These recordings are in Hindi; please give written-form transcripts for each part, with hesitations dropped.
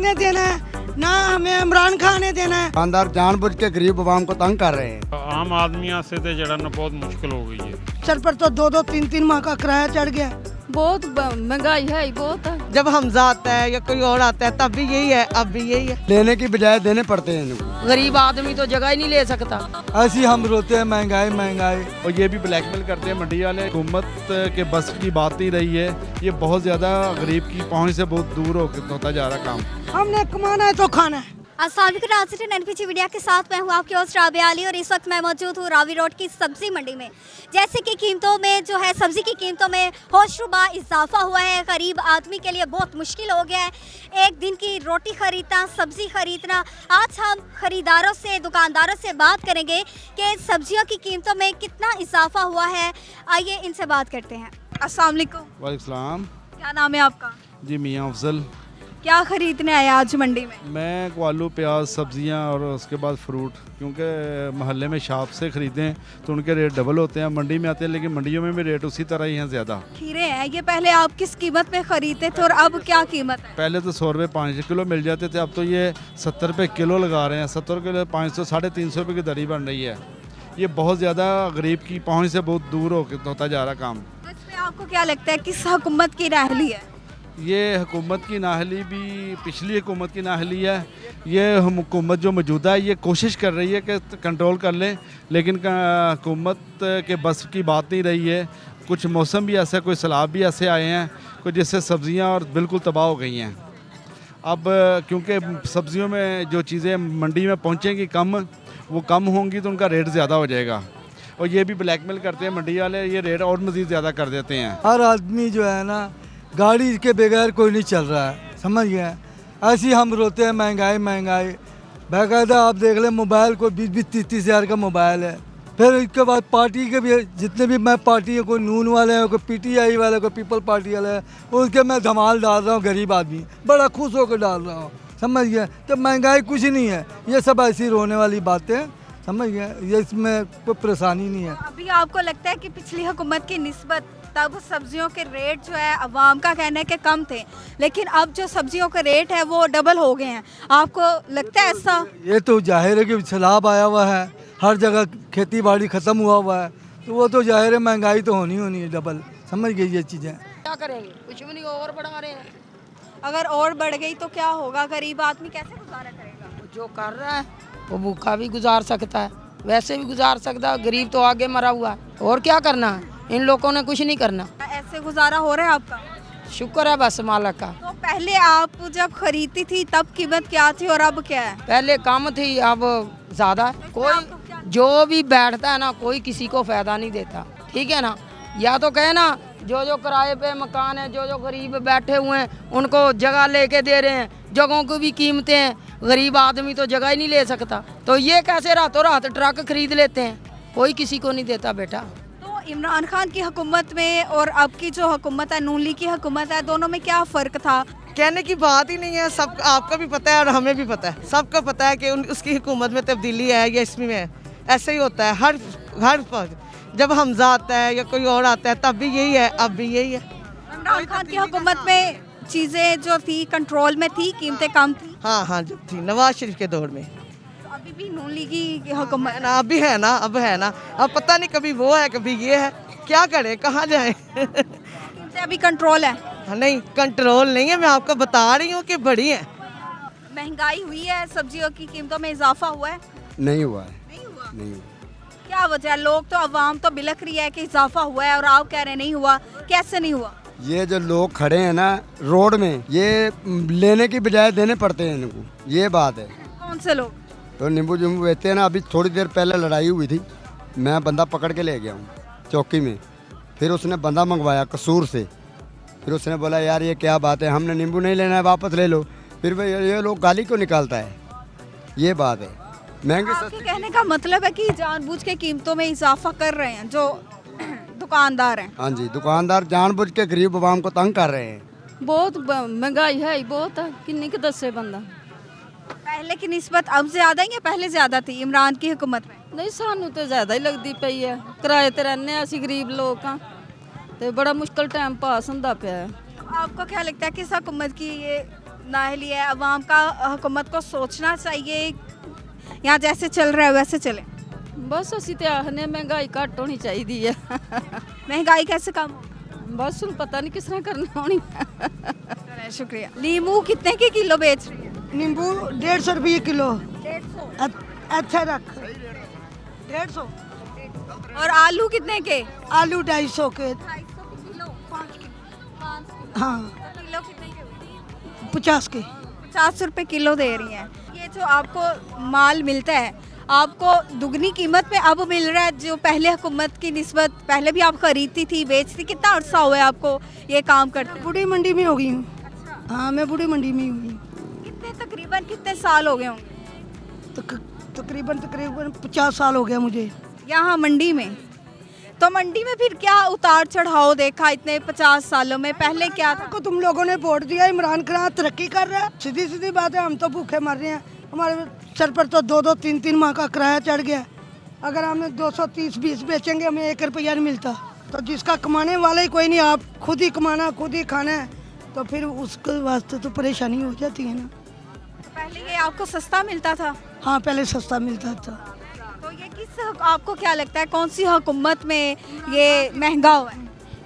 ने देना है, ना हमें इमरान खान ने देना है। दुकानदार जानबूझ के गरीब आवाम को तंग कर रहे हैं। आम आदमी से तो जड़ा ना बहुत मुश्किल हो गई है। सर पर तो 2-2 3-3 माह का किराया चढ़ गया। बहुत महंगाई है बहुत है। जब हमजा आता है या कोई और आता है तब भी यही है, अब भी यही है। लेने की बजाय देने पड़ते हैं इनको। गरीब आदमी तो जगह ही नहीं ले सकता। ऐसी हम रोते हैं महंगाई महंगाई। और ये भी ब्लैकमेल करते हैं मंडी वाले। हुकूमत के बस की बात नहीं रही है, ये बहुत ज़्यादा गरीब की पहुंच से बहुत दूर होता जा रहा काम। हमने कमाना है तो खाना है। अस्सलाम वालेकुम नाज़रीन, एनपीसी मीडिया के साथ मैं हूँ आपकी होस्ट राबिया अली और इस वक्त मैं मौजूद हूँ रावी रोड की सब्ज़ी मंडी में। जैसे कि कीमतों में जो है सब्ज़ी की कीमतों में होशरुबा इजाफा हुआ है। गरीब आदमी के लिए बहुत मुश्किल हो गया है एक दिन की रोटी ख़रीदना, सब्ज़ी ख़रीदना। आज हम ख़रीदारों से, दुकानदारों से बात करेंगे कि सब्ज़ियों की कीमतों में कितना इजाफा हुआ है। आइए इनसे बात करते हैं। अस्सलाम वालेकुम। वालेकुम सलाम। क्या नाम है आपका? जी मियाँ अफजल। क्या ख़रीदने आए आज मंडी में? मैं आलू प्याज सब्जियां और उसके बाद फ्रूट, क्योंकि महल्ले में शॉप से ख़रीदें तो उनके रेट डबल होते हैं, मंडी में आते हैं लेकिन मंडियों में भी रेट उसी तरह ही हैं ज़्यादा। खीरे हैं ये पहले आप किस कीमत में ख़रीदते थे और अब क्या कीमत है? पहले तो 100 रुपये 5 किलो मिल जाते थे, अब तो ये 70 रुपये किलो लगा रहे हैं। 70 किलो 500 350 रुपये की दरी बन रही है। ये बहुत ज़्यादा गरीब की पहुँच से बहुत दूर होता जा रहा काम। तो इसमें आपको क्या लगता है किस हुकूमत की नाअहली है? ये हुकूमत की नाअहली भी पिछली हुकूमत की नाअहली है। ये हुकूमत जो मौजूदा है ये कोशिश कर रही है कि कंट्रोल कर लें, लेकिन हुकूमत के बस की बात नहीं रही है। कुछ मौसम भी ऐसा, कोई सैलाब भी ऐसे आए हैं कुछ जिससे सब्ज़ियां और बिल्कुल तबाह हो गई हैं। अब क्योंकि सब्ज़ियों में जो चीज़ें मंडी में पहुंचेंगी कम, वो कम होंगी तो उनका रेट ज़्यादा हो जाएगा। और ये भी ब्लैकमेल करते हैं मंडी वाले, ये रेट और मज़ीद ज़्यादा कर देते हैं। हर आदमी जो है ना गाड़ी के बगैर कोई नहीं चल रहा है, समझ गए। ऐसी हम रोते हैं महंगाई महंगाई। बाकायदा आप देख लें मोबाइल को 20-30 हज़ार का मोबाइल है। फिर इसके बाद पार्टी के भी जितने भी मैं पार्टी है, कोई नून वाले हैं, कोई पीटीआई वाले, कोई पीपल पार्टी वाले हैं, उसके मैं धमाल डाल रहा हूँ। गरीब आदमी बड़ा खुश होकर डाल रहा हूँ, समझ गए। तो महंगाई कुछ नहीं है, ये सब ऐसी रोने वाली बातें, समझ गए। ये इसमें कोई परेशानी नहीं है। अभी आपको लगता है कि पिछली हुकूमत की निस्बत तब सब्जियों के रेट जो है अवाम का कहना है कि कम थे, लेकिन अब जो सब्जियों के रेट है वो डबल हो गए हैं। आपको लगता है ऐसा? ये तो जाहिर है कि सैलाब आया हुआ है, हर जगह खेती बाड़ी ख़त्म हुआ है, तो वो तो जाहिर है महंगाई तो होनी है डबल, समझ गई ये चीज़ें। क्या करेंगे, कुछ भी नहीं, और बढ़ा रहे हैं। अगर और बढ़ गई तो क्या होगा? गरीब आदमी कैसे गुजारा करेगा? जो कर रहा है वो भूखा भी गुजार सकता है, वैसे भी गुजार सकता है। गरीब तो आगे मरा हुआ है, और क्या करना है, इन लोगों ने कुछ नहीं करना। ऐसे गुजारा हो रहा है आपका? शुक्र है बस मालिक का। तो पहले आप जब खरीदती थी तब कीमत क्या थी और अब क्या है? पहले कम थी, अब ज़्यादा। कोई जो भी बैठता है ना, कोई किसी को फ़ायदा नहीं देता, ठीक है ना। या तो कहे ना जो किराए पे मकान है, जो गरीब बैठे हुए हैं उनको जगह लेके दे रहे हैं, जगहों की भी कीमतें हैं। गरीब आदमी तो जगह ही नहीं ले सकता, तो ये कैसे रातों रात ट्रक खरीद लेते हैं, कोई किसी को नहीं देता बेटा। तो इमरान खान की हुकूमत में और अब की जो हुकूमत है, नून लीग की हुकूमत है, दोनों में क्या फ़र्क था? कहने की बात ही नहीं है। सब आपको भी पता है और हमें भी पता है, सबको पता है कि उसकी हुकूमत में तब्दीली है या इसमें है। ऐसे ही होता है हर जब हमजा आता है या कोई और आता है तब भी यही है, अब भी यही है। इमरान खान की हुकूमत में चीज़ें जो थी कंट्रोल में थी, कीमतें कम थी। हाँ जब थी नवाज शरीफ के दौर में। तो अभी भी नून लीग की हुकूमत है ना, अभी है ना, अब है ना। अब पता नहीं कभी वो है कभी ये है, क्या करें, कहाँ जाए। कीमतें अभी कंट्रोल है? नहीं कंट्रोल नहीं है, मैं आपको बता रही हूँ कि बड़ी है। महंगाई हुई है, सब्जियों की कीमतों में इजाफा हुआ है? नहीं हुआ है। नहीं हुआ? नहीं। क्या वजह है? लोग तो अवाम तो बिलख रही है कि इजाफा हुआ है और आप कह रहे नहीं हुआ। कैसे नहीं हुआ? ये जो लोग खड़े हैं ना रोड में, ये लेने की बजाय देने पड़ते हैं इनको, ये बात है। कौन से लोग? तो नींबू नींबू बेचते हैं ना। अभी थोड़ी देर पहले लड़ाई हुई थी, मैं बंदा पकड़ के ले गया हूँ चौकी में। फिर उसने बंदा मंगवाया कसूर से, फिर उसने बोला यार ये क्या बात है, हमने नींबू नहीं लेना है, वापस ले लो। फिर ये लोग गाली क्यों निकालता है, ये बात है। महंगे आपके कहने का मतलब है कि जानबूझ के कीमतों में इजाफा कर रहे हैं जो दुकानदार हैं? हाँ जी, दुकानदार जानबूझ के गरीब आवाम को तंग कर रहे हैं। बहुत महंगाई है बहुत है, किन्नी के दसे बंदा। पहले की निस्बत अब ज्यादा है या पहले ज्यादा थी इमरान की हुकूमत में? नहीं सानू तो ज्यादा ही लगती पई है, किराए ते रहने असी गरीब लोग हाँ, तो बड़ा मुश्किल टाइम पास होंदा पिया है। आपको क्या लगता है किस हुकूमत की ये नाअहली है, अवाम का हुकूमत को सोचना चाहिए यहाँ जैसे चल रहा है वैसे चले। बस ਅਸੀਂ ਤੇ ਆਖਨੇ ਮਹਿੰਗਾਈ ਘੱਟ ਹੋਣੀ ਚਾਹੀਦੀ ਹੈ। महंगाई कैसे कम हो? ਬਸ ਹੁਣ ਪਤਾ ਨਹੀਂ ਕਿਸ ਤਰ੍ਹਾਂ ਕਰਨੀ ਹੋਣੀ। शुक्रिया। नींबू कितने के किलो बेच रही है? नींबू 150 रुपये किलो। 150। अच्छा रख 150। और आलू कितने के? आलू 250 के। 250 के किलो। 5 किलो। हाँ किलो कितने के होते हैं? 50 के। 50 रुपए किलो दे रही हैं। ये जो आपको माल मिलता है आपको दुगनी कीमत में अब मिल रहा है जो पहले हुकूमत की निस्बत? पहले भी आप खरीदती थी बेचती, कितना अरसा हुआ है आपको ये काम करते? बूढ़ी मंडी में हो गई हूँ। अच्छा। हाँ मैं बूढ़ी मंडी में ही हूँ। कितने तकरीबन कितने साल हो गए होंगे? तकरीबन 50 साल हो गया मुझे यहाँ मंडी में। तो मंडी में फिर क्या उतार चढ़ाव देखा इतने 50 सालों में? पहले क्या था? को तुम लोगों ने वोट दिया, इमरान खान तरक्की कर रहा है, सीधी सीधी बात है। हम तो भूखे मर रहे हैं, हमारे सर पर तो 2-2, 3-3 माह का किराया चढ़ गया। अगर हमने 230-20 बेचेंगे हमें 1 रुपया नहीं मिलता। तो जिसका कमाने वाला ही कोई नहीं, आप खुद ही कमाना खुद ही खाना है, तो फिर उसके वास्ते तो परेशानी हो जाती है ना। पहले ये आपको सस्ता मिलता था? हाँ पहले सस्ता मिलता था। तो ये किस आपको क्या लगता है कौन सी हुकूमत में ये महंगा हुआ है?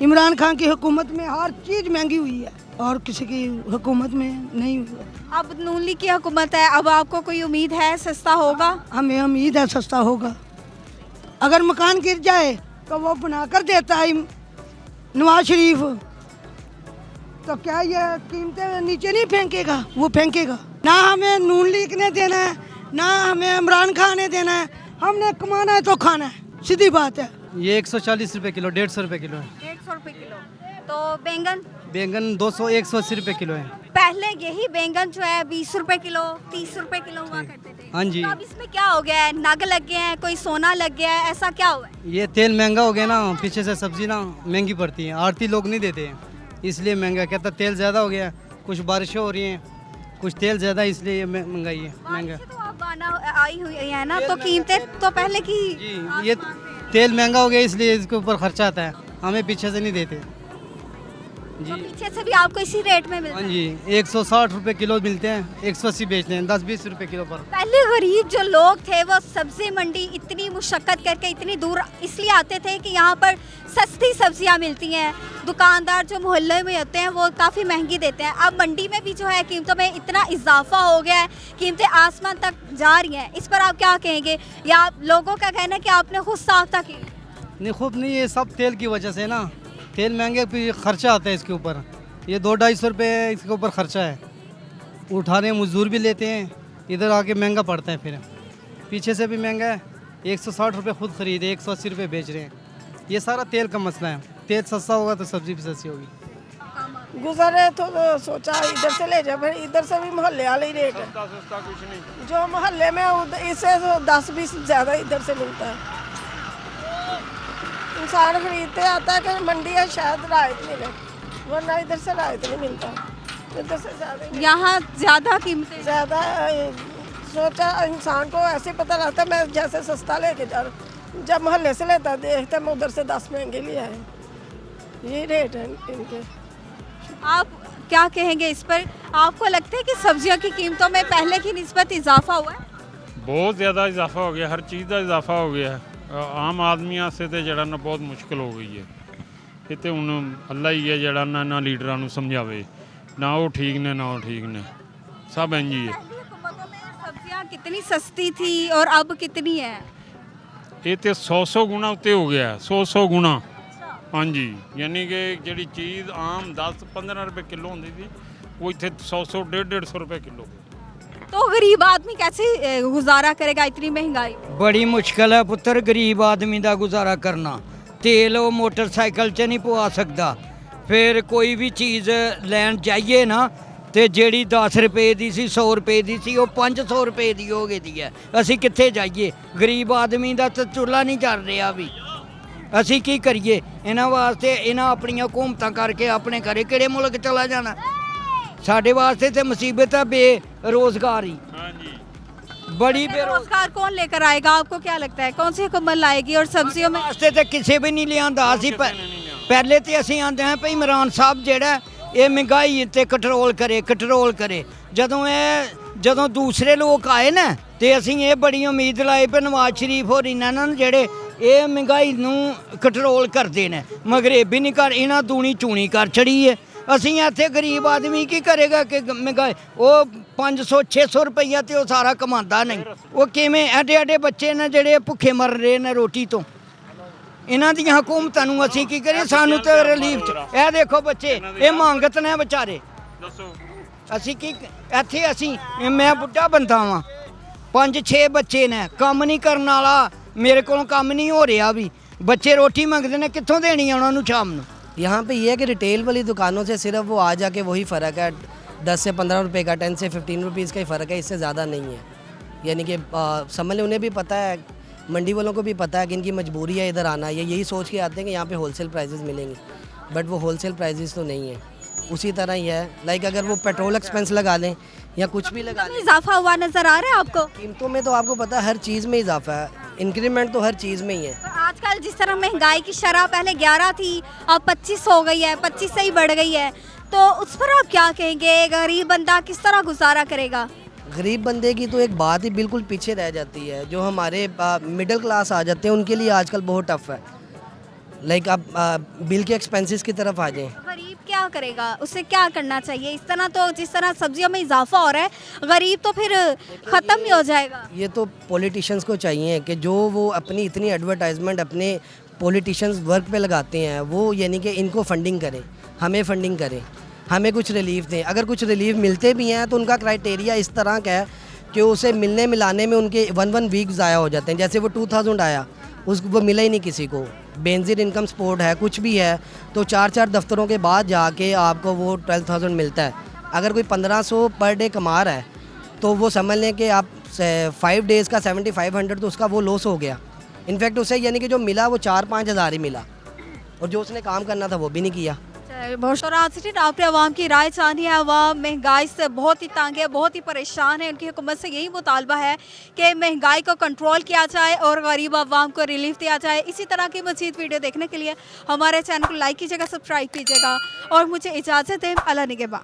इमरान खान की हुकूमत में हर चीज़ महंगी हुई है और किसी की हुकूमत में नहीं हुआ। अब नून लीग की हुकूमत है, अब आपको कोई उम्मीद है सस्ता होगा? हमें उम्मीद है सस्ता होगा। अगर मकान गिर जाए तो वो बना कर देता है नवाज शरीफ, तो क्या ये कीमतें नीचे नहीं फेंकेगा? वो फेंकेगा। ना हमें नून लीग ने देना है ना हमें इमरान खान ने देना है, हमने कमाना है तो खाना है, सीधी बात है। ये 140 रुपये किलो, 150 रुपये किलो है। 150 रुपए किलो। तो बैंगन? बैंगन 200, 180 रुपये किलो है। पहले यही बैंगन जो है 20 रुपए किलो 30 रुपए किलो हुआ करते थे। हाँ जी। तो अब इसमें क्या हो गया है? नग लग गए हैं, कोई सोना लग गया है, ऐसा क्या हुआ है? ये तेल महंगा हो गया ना, पीछे से सब्जी ना महंगी पड़ती है, आड़ती लोग नहीं देते हैं इसलिए महंगा। कहता तेल ज़्यादा हो गया, कुछ बारिशें हो रही हैं, कुछ तेल ज़्यादा, इसलिए ये महंगाई है महंगा। बारिशें तो अब आना आई हुई है ना, तो कीमतें तो पहले की जी। ये तेल महंगा हो गया इसलिए इसके ऊपर खर्चा आता है, हमें पीछे से नहीं देते जी। तो पीछे से भी आपको इसी रेट में मिलता हाँ है? जी 160 रुपये किलो मिलते हैं, 180 बेचते हैं, 10-20 रुपये किलो पर। पहले गरीब जो लोग थे वो सब्जी मंडी इतनी मुशक्कत करके इतनी दूर इसलिए आते थे कि यहाँ पर सस्ती सब्जियाँ मिलती हैं। दुकानदार जो मोहल्ले में होते हैं वो काफ़ी महंगी देते हैं। अब मंडी में भी जो है कीमतों में इतना इजाफा हो गया है, कीमतें आसमान तक जा रही हैं। इस पर आप क्या कहेंगे? या आप लोगों का कहना है कि आपने खुद साख्ता की? नहीं खूब नहीं, ये सब तेल की वजह से ना, तेल महंगे फिर खर्चा आता है इसके ऊपर। ये 200-250 रुपये इसके ऊपर खर्चा है, उठाने मजदूर भी लेते हैं, इधर आके महंगा पड़ता है। फिर पीछे से भी महंगा है, 160 रुपये खुद खरीदे, 180 रुपये बेच रहे हैं। ये सारा तेल का मसला है, तेल सस्ता होगा तो सब्जी भी सस्ती होगी। गुजरे तो सोचा इधर से ले जाए, फिर इधर से भी मोहल्ले वाले ही रेट है, जो मोहल्ले में इससे 10-20 ज़्यादा इधर से मिलता है। इंसान खरीदते आता है कि मंडी है शायद राहत मिले, वरना इधर से राहत नहीं मिलता, इधर से ज़्यादा यहाँ ज़्यादा कीमतें ज़्यादा। सोचा इंसान को ऐसे पता लगता है, मैं जैसे सस्ता लेके जा रहा हूँ, जब मोहल्ले से लेता देखते मैं उधर से 10 महंगे लिया है, ये रेट है इनके। आप क्या कहेंगे इस पर? आपको लगता है कि सब्जियों की कीमतों में पहले की निस्बत इजाफा हुआ है? ਬਹੁਤ ਜ਼ਿਆਦਾ ਇਜ਼ਾਫਾ ਹੋ ਗਿਆ, ਹਰ ਚੀਜ਼ ਦਾ ਇਜ਼ਾਫਾ ਹੋ ਗਿਆ ਹੈ। ਆਮ ਆਦਮੀ ਵਾਸਤੇ ਤੇ ਜਿਹੜਾ ਨਾ ਬਹੁਤ ਮੁਸ਼ਕਲ ਹੋ ਗਈ ਹੈ। ਇਹ ਤੇ ਹੁਣ ਅੱਲਾ ਹੀ ਹੈ ਜਿਹੜਾ ਨਾ ਲੀਡਰਾਂ ਨੂੰ ਸਮਝਾਵੇ, ਨਾ ਉਹ ਠੀਕ ਨੇ ਨਾ ਉਹ ਠੀਕ ਨੇ, ਸਭ ਇੰਝ ਹੀ ਹੈ। पहली हुकूमतों में सब्जियां कितनी सस्ती थी और अब कितनी है? ਇਹ ਤੇ 100 ਗੁਣਾ ਉੱਤੇ ਹੋ ਗਿਆ, 100 ਗੁਣਾ। ਹਾਂਜੀ, ਯਾਨੀ ਕਿ ਜਿਹੜੀ ਚੀਜ਼ ਆਮ 10-15 ਰੁਪਏ ਕਿਲੋ ਹੁੰਦੀ ਸੀ ਉਹ ਇੱਥੇ 100 150 ਰੁਪਏ ਕਿਲੋ। तो गरीब आदमी कैसे गुजारा करेगा इतनी महंगाई? बड़ी मुश्किल है पुत्र गरीब आदमी का गुजारा करना। तेल वो मोटरसाइकिल च नहीं पवा सकता, फिर कोई भी चीज़ लैन जाइए ना तो ਜਿਹੜੀ 10 ਰੁਪਏ ਦੀ ਸੀ 100 ਰੁਪਏ ਦੀ ਸੀ ਉਹ 500 ਰੁਪਏ ਦੀ ਹੋ ਗਈ ਦੀ ਹੈ। ਅਸੀਂ ਕਿੱਥੇ ਜਾਈਏ? ਗਰੀਬ ਆਦਮੀ ਦਾ ਤਾਂ ਚੁੱਲ੍ਹਾ ਨਹੀਂ ਚੱਲ ਰਿਹਾ ਵੀ, ਅਸੀਂ ਕੀ ਕਰੀਏ? ਇਹਨਾਂ ਵਾਸਤੇ ਇਹਨਾਂ ਆਪਣੀਆਂ ਹਕੂਮਤਾਂ ਕਰਕੇ ਆਪਣੇ ਘਰੇ ਕਿਹੜੇ ਮੁਲਕ ਚਲਾ ਜਾਣਾ। ਸਾਡੇ ਵਾਸਤੇ ਤੇ ਮੁਸੀਬਤ ਹੈ बेरोजगारी। बड़ी बेरोजगार कौन लेकर आएगा? आपको क्या लगता है कौन सी हुकूमत लाएगी? और सब्जियों में वास्ते तो किसी भी नहीं लिया। पहले तो असी आते हैं भाई इमरान साहब जेड़ा ਇਹ ਮਹਿੰਗਾਈ ਤੇ ਕੰਟਰੋਲ ਕਰੇ ਜਦੋਂ ਦੂਸਰੇ ਲੋਕ ਆਏ ਨਾ ਤੇ ਅਸੀਂ ਇਹ ਬੜੀ ਉਮੀਦ ਲਾਈ ਪਏ ਨਵਾਜ਼ ਸ਼ਰੀਫ ਹੋਰ ਇਹਨਾਂ ਨੂੰ ਜਿਹੜੇ ਇਹ ਮਹਿੰਗਾਈ ਨੂੰ ਕੰਟਰੋਲ ਕਰਦੇ ਨੇ, ਮਗਰ ਇਹ ਵੀ ਨਹੀਂ ਕਰ, ਇਹਨਾਂ ਦੂਣੀ ਚੂਣੀ ਕਰ ਛੜੀ ਹੈ। ਅਸੀਂ ਇੱਥੇ ਗਰੀਬ ਆਦਮੀ ਕੀ ਕਰੇਗਾ ਕਿ ਮਹਿੰਗਾਈ ਉਹ 500-600 ਰੁਪਈਆ ਤੇ ਉਹ ਸਾਰਾ ਕਮਾਉਂਦਾ ਨਹੀਂ, ਉਹ ਕਿਵੇਂ ਐਡੇ ਬੱਚੇ ਨੇ ਜਿਹੜੇ ਭੁੱਖੇ ਮਰ ਰਹੇ ਨੇ ਰੋਟੀ ਤੋਂ। ਇਹਨਾਂ ਦੀਆਂ ਹਕੂਮਤਾਂ ਨੂੰ ਅਸੀਂ ਕੀ ਕਰੀਏ, ਸਾਨੂੰ ਤੇ ਰਿਲੀਫ ਚ ਇਹ ਦੇਖੋ ਬੱਚੇ ਇਹ ਮੰਗਤ ਨੇ ਵਿਚਾਰੇ, ਦੱਸੋ ਅਸੀਂ ਕੀ ਇੱਥੇ ਅਸੀਂ ਮੈਂ ਬੁੱਢਾ ਬੰਦਾ ਵਾਂ, 5-6 ਬੱਚੇ ਨੇ, ਕੰਮ ਨਹੀਂ ਕਰਨ ਵਾਲਾ, ਮੇਰੇ ਕੋਲੋਂ ਕੰਮ ਨਹੀਂ ਹੋ ਰਿਹਾ ਵੀ, ਬੱਚੇ ਰੋਟੀ ਮੰਗਦੇ ਨੇ, ਕਿੱਥੋਂ ਦੇਣੀ ਆ ਉਹਨਾਂ ਨੂੰ ਸ਼ਾਮ ਨੂੰ। यहाँ पे ये है कि रिटेल वाली दुकानों से सिर्फ वो आ जाके वही फ़र्क है, 10 से 15 रुपए का, 10 से 15 रुपीज़ का ही फ़र्क है, इससे ज़्यादा नहीं है। यानी कि समझ लें उन्हें भी पता है, मंडी वालों को भी पता है कि इनकी मजबूरी है इधर आना, ये यही सोच के आते हैं कि यहाँ पे होलसेल प्राइसेस मिलेंगे, बट वो होलसेल प्राइसेस तो नहीं है। उसी तरह ही है, लाइक अगर वो पेट्रोल एक्सपेंस लगा लें या कुछ भी लगा लें, इजाफा हुआ नजर आ रहा है आपको? कीमतों में तो आपको पता है हर चीज़ में इजाफा है, इंक्रीमेंट तो हर चीज़ में ही है। तो आजकल जिस तरह महंगाई की शरह पहले 11 थी, अब 25 हो गई है, 25 से ही बढ़ गई है, तो उस पर आप क्या कहेंगे? गरीब बंदा किस तरह गुजारा करेगा? गरीब बंदे की तो एक बात ही बिल्कुल पीछे रह जाती है। जो हमारे मिडिल क्लास आ जाते हैं उनके लिए आजकल बहुत टफ है। लाइक आप बिल के एक्सपेंसेस की तरफ आ जाएं, गरीब क्या करेगा? उसे क्या करना चाहिए? इस तरह तो जिस तरह सब्जियों में इजाफा हो रहा है, गरीब तो फिर ख़त्म ही हो जाएगा। ये तो पॉलिटिशियंस को चाहिए कि जो वो अपनी इतनी एडवर्टाइजमेंट अपने पॉलिटिशियंस वर्क पे लगाते हैं, वो यानी कि इनको फंडिंग करें, हमें फंडिंग करें, हमें कुछ रिलीफ दें। अगर कुछ रिलीफ मिलते भी हैं तो उनका क्राइटेरिया इस तरह का है कि उसे मिलने मिलाने में उनके 1 वीक ज़ाया हो जाते हैं। जैसे वो 2000 आया, उसको वो मिला ही नहीं किसी को। बेनजीर इनकम सपोर्ट है, कुछ भी है, तो 4 दफ्तरों के बाद जाके आपको वो 12,000 मिलता है। अगर कोई 1500 पर डे कमा रहा है तो वो समझ लें कि आप 5 डेज़ का 7500 तो उसका वो लॉस हो गया। इनफैक्ट उसे यानी कि जो मिला वो 4-5 हज़ार ही मिला, और जो उसने काम करना था वो भी नहीं किया। बहुत आपने अवाम की राय जानी है। अवाम महंगाई से बहुत ही तंग है, बहुत ही परेशान है। उनकी हुकूमत से यही मुतालबा है कि महंगाई को कंट्रोल किया जाए और गरीब अवाम को रिलीफ दिया जाए। इसी तरह की मज़ीद वीडियो देखने के लिए हमारे चैनल को लाइक कीजिएगा, सब्सक्राइब कीजिएगा और मुझे इजाज़त दें। अल्लाह निगहबान।